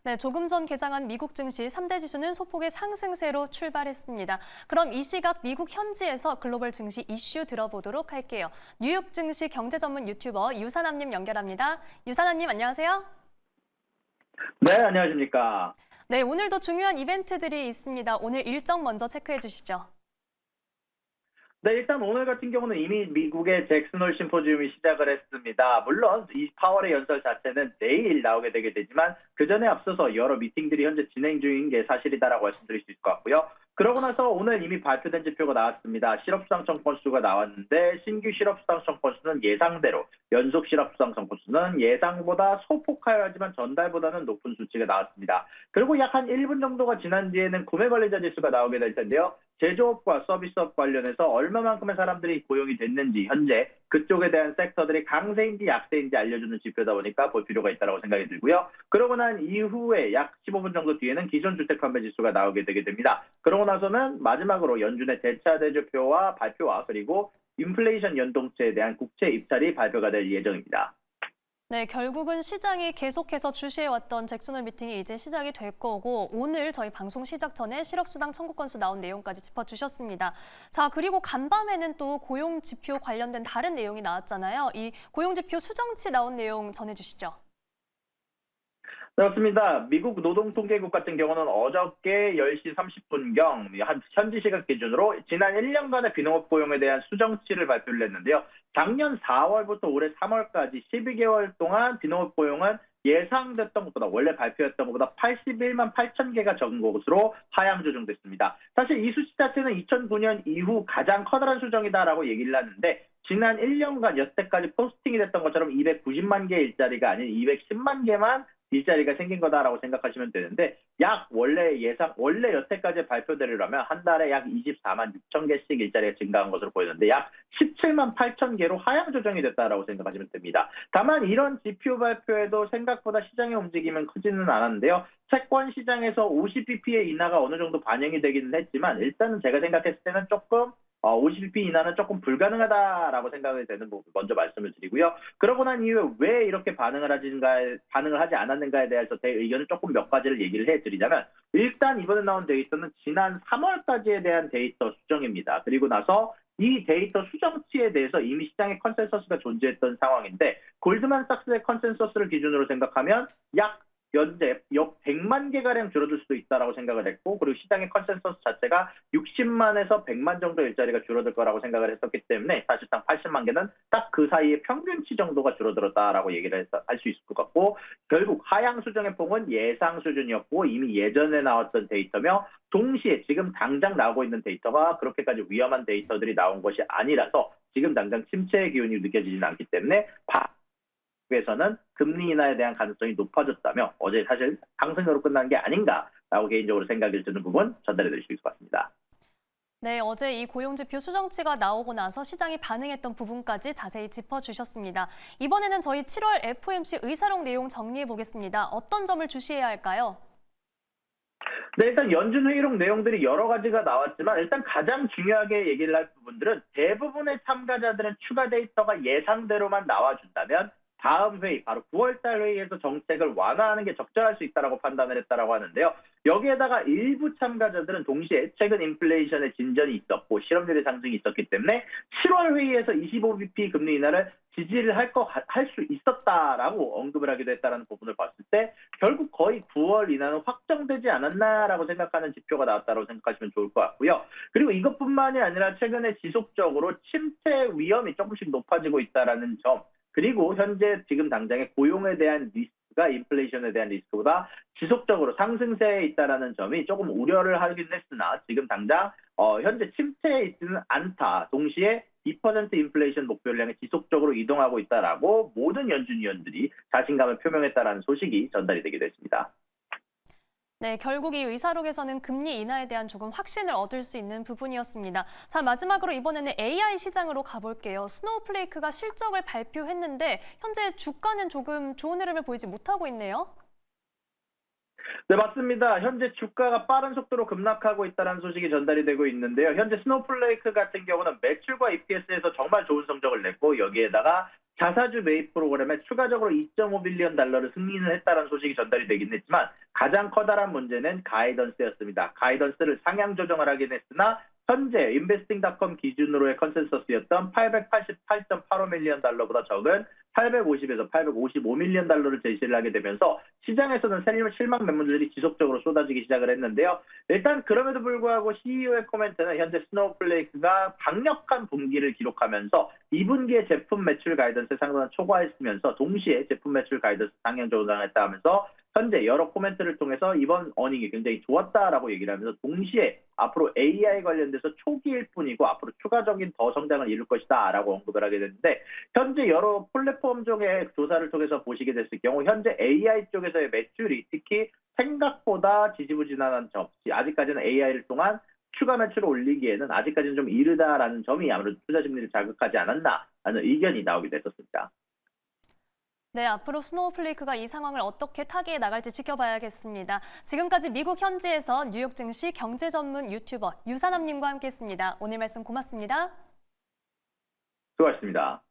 네, 조금 전 개장한 미국 증시 3대 지수는 소폭의 상승세로 출발했습니다. 그럼 이 시각 미국 현지에서 글로벌 증시 이슈 들어보도록 할게요. 뉴욕 증시 경제 전문 유튜버 유산남님 연결합니다. 유산남님 안녕하세요. 네, 안녕하십니까. 네, 오늘도 중요한 이벤트들이 있습니다. 오늘 일정 먼저 체크해 주시죠. 네, 일단 오늘 같은 경우는 이미 미국의 잭슨홀 심포지움이 시작을 했습니다. 물론 이 파월의 연설 자체는 내일 나오게 되게 되지만 그 전에 앞서서 여러 미팅들이 현재 진행 중인 게 사실이다라고 말씀드릴 수 있을 것 같고요. 그러고 나서 오늘 이미 발표된 지표가 나왔습니다. 실업수당 청건수가 나왔는데 신규 실업수당 청건수는 예상대로, 연속 실업수당 청건수는 예상보다 소폭하여야지만 전달보다는 높은 수치가 나왔습니다. 그리고 약 한 1분 정도가 지난 뒤에는 구매 관리자 지수가 나오게 될 텐데요. 제조업과 서비스업 관련해서 얼마만큼의 사람들이 고용이 됐는지 현재 그쪽에 대한 섹터들이 강세인지 약세인지 알려주는 지표다 보니까 볼 필요가 있다고 생각이 들고요. 그러고 난 이후에 약 15분 정도 뒤에는 기존 주택 판매 지수가 나오게 되게 됩니다. 그러고 나서는 마지막으로 연준의 대차 대조표와 발표와 그리고 인플레이션 연동치에 대한 국채 입찰이 발표가 될 예정입니다. 네, 결국은 시장이 계속해서 주시해왔던 잭슨홀 미팅이 이제 시작이 될 거고 오늘 저희 방송 시작 전에 실업수당 청구 건수 나온 내용까지 짚어주셨습니다. 자, 그리고 간밤에는 또 고용지표 관련된 다른 내용이 나왔잖아요. 이 고용지표 수정치 나온 내용 전해주시죠. 그렇습니다. 미국 노동통계국 같은 경우는 어저께 10시 30분경 현지 시각 기준으로 지난 1년간의 비농업 고용에 대한 수정치를 발표를 했는데요. 작년 4월부터 올해 3월까지 12개월 동안 비농업 고용은 예상됐던 것보다 원래 발표했던 것보다 81만 8천 개가 적은 것으로 하향 조정됐습니다. 사실 이 수치 자체는 2009년 이후 가장 커다란 수정이다라고 얘기를 하는데 지난 1년간 여태까지 포스팅이 됐던 것처럼 290만 개의 일자리가 아닌 210만 개만 일자리가 생긴 거다라고 생각하시면 되는데 원래 여태까지 발표대로라면 한 달에 약 24만 6천 개씩 일자리가 증가한 것으로 보이는데 약 17만 8천 개로 하향 조정이 됐다라고 생각하시면 됩니다. 다만 이런 지표 발표에도 생각보다 시장의 움직임은 크지는 않았는데요. 채권 시장에서 50bp의 인하가 어느 정도 반영이 되기는 했지만 일단은 제가 생각했을 때는 조금 50bp 인하는 조금 불가능하다라고 생각이 되는 부분 먼저 말씀을 드리고요. 그러고 난 이후에 왜 이렇게 반응을 하지 않았는가에 대해서 제 의견을 조금 몇 가지를 얘기를 해드리자면 일단 이번에 나온 데이터는 지난 3월까지에 대한 데이터 수정입니다. 그리고 나서 이 데이터 수정치에 대해서 이미 시장의 컨센서스가 존재했던 상황인데 골드만삭스의 컨센서스를 기준으로 생각하면 현재 약 100만 개가량 줄어들 수도 있다고 생각을 했고 그리고 시장의 컨센서스 자체가 60만에서 100만 정도 일자리가 줄어들 거라고 생각을 했었기 때문에 사실상 80만 개는 딱 그 사이에 평균치 정도가 줄어들었다라고 얘기를 할 수 있을 것 같고 결국 하향 수정의 폭은 예상 수준이었고 이미 예전에 나왔던 데이터며 동시에 지금 당장 나오고 있는 데이터가 그렇게까지 위험한 데이터들이 나온 것이 아니라서 지금 당장 침체의 기운이 느껴지지는 않기 때문에 에서는 금리 인하에 대한 가능성이 높아졌다며 어제 사실 상승으로 끝난 게 아닌가라고 개인적으로 생각이 드는 부분 전달해 드릴 수 있을 것 같습니다. 네, 어제 이 고용지표 수정치가 나오고 나서 시장이 반응했던 부분까지 자세히 짚어주셨습니다. 이번에는 저희 7월 FOMC 의사록 내용 정리해 보겠습니다. 어떤 점을 주시해야 할까요? 네, 일단 연준 회의록 내용들이 여러 가지가 나왔지만 일단 가장 중요하게 얘기를 할 부분들은 대부분의 참가자들은 추가 데이터가 예상대로만 나와준다면 다음 회의, 바로 9월달 회의에서 정책을 완화하는 게 적절할 수 있다고 판단을 했다고 하는데요. 여기에다가 일부 참가자들은 동시에 최근 인플레이션의 진전이 있었고 실업률의 상승이 있었기 때문에 7월 회의에서 25bp 금리 인하를 지지를 할 수 있었다라고 언급을 하기도 했다는 부분을 봤을 때 결국 거의 9월 인하는 확정되지 않았나라고 생각하는 지표가 나왔다고 생각하시면 좋을 것 같고요. 그리고 이것뿐만이 아니라 최근에 지속적으로 침체 위험이 조금씩 높아지고 있다는 점 그리고 현재 지금 당장의 고용에 대한 리스크가 인플레이션에 대한 리스크보다 지속적으로 상승세에 있다는 점이 조금 우려를 하긴 했으나 지금 당장 현재 침체에 있지는 않다. 동시에 2% 인플레이션 목표를 향해 지속적으로 이동하고 있다라고 모든 연준 위원들이 자신감을 표명했다는 소식이 전달이 되기도 했습니다. 네, 결국 이 의사록에서는 금리 인하에 대한 조금 확신을 얻을 수 있는 부분이었습니다. 자, 마지막으로 이번에는 AI 시장으로 가볼게요. 스노우플레이크가 실적을 발표했는데 현재 주가는 조금 좋은 흐름을 보이지 못하고 있네요. 네, 맞습니다. 현재 주가가 빠른 속도로 급락하고 있다는 소식이 전달이 되고 있는데요. 현재 스노우플레이크 같은 경우는 매출과 EPS에서 정말 좋은 성적을 냈고 여기에다가 자사주 매입 프로그램에 추가적으로 2.5빌리언 달러를 승인을 했다는 소식이 전달이 되긴 했지만 가장 커다란 문제는 가이던스였습니다. 가이던스를 상향 조정을 하긴 했으나 현재 인베스팅닷컴 기준으로의 컨센서스였던 888.85밀리언 달러보다 적은 850에서 855밀리언 달러를 제시를 하게 되면서 시장에서는 실망 매물들이 지속적으로 쏟아지기 시작을 했는데요. 일단 그럼에도 불구하고 CEO의 코멘트는 현재 스노우플레이크가 강력한 분기를 기록하면서 2분기에 제품 매출 가이던스 상승을 초과했으면서 동시에 제품 매출 가이던스 상향 조정했다 하면서 현재 여러 코멘트를 통해서 이번 어닝이 굉장히 좋았다라고 얘기를 하면서 동시에 앞으로 AI 관련돼서 초기일 뿐이고 앞으로 추가적인 더 성장을 이룰 것이다 라고 언급을 하게 됐는데 현재 여러 플랫폼 쪽의 조사를 통해서 보시게 됐을 경우 현재 AI 쪽에서의 매출이 특히 생각보다 지지부진한 점, 아직까지는 AI를 통한 추가 매출을 올리기에는 아직까지는 좀 이르다라는 점이 아무래도 투자 심리를 자극하지 않았나 하는 의견이 나오기도 했었습니다. 네, 앞으로 스노우플레이크가 이 상황을 어떻게 타개해 나갈지 지켜봐야겠습니다. 지금까지 미국 현지에서 뉴욕 증시 경제 전문 유튜버 유산남님과 함께했습니다. 오늘 말씀 고맙습니다. 수고하셨습니다.